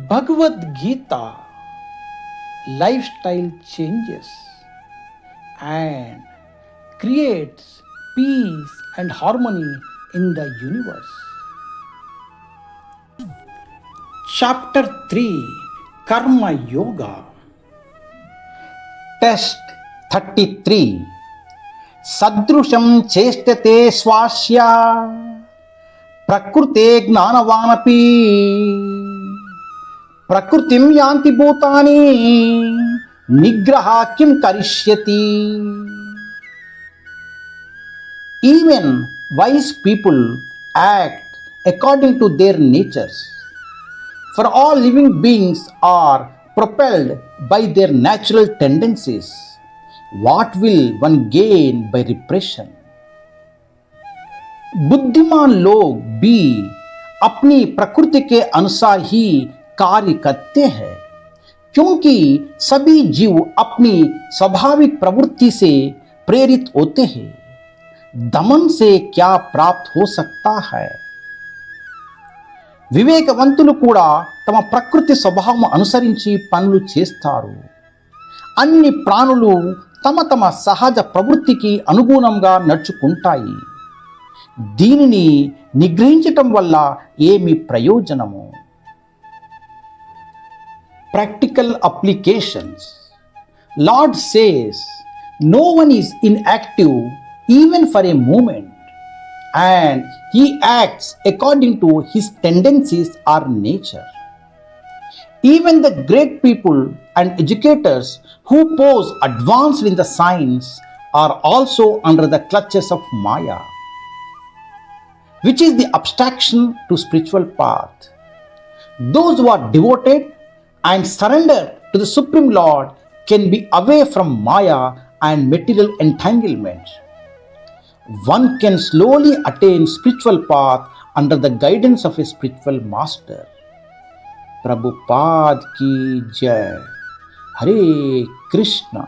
Bhagavad Gita, lifestyle changes and creates peace and harmony in the universe. Chapter 3, Karma Yoga. Test 33. Sadrusham chestate swasya prakrute gnanavanapi prakrutim yanti bhutani nigraha kim karishyati. Even wise people act according to their natures, for all living beings are propelled by their natural tendencies. What will one gain by repression? बुद्धिमान लोग भी अपनी प्रकृति के अनुसार ही कार्य करते हैं, क्योंकि सभी जीव अपनी स्वाभाविक प्रवृत्ति से प्रेरित होते हैं. दमन से क्या प्राप्त हो सकता है? వివేకవంతులు కూడా తమ ప్రకృతి స్వభావం అనుసరించి పనులు చేస్తారు. అన్ని ప్రాణులు తమ తమ సహజ ప్రవృత్తికి అనుగుణంగా నడుచుకుంటాయి. దీనిని నిగ్రహించటం వల్ల ఏమి ప్రయోజనము? Practical applications. Lord says, no one is inactive even for a moment, and he acts according to his tendencies or nature. Even the great people and educators who pose advanced in the science are also under the clutches of Maya, which is the abstraction to spiritual path. Those who are devoted and surrendered to the Supreme Lord can be away from Maya and material entanglement. One can slowly attain spiritual path under the guidance of a spiritual master. Prabhupada ki jai. Hare Krishna.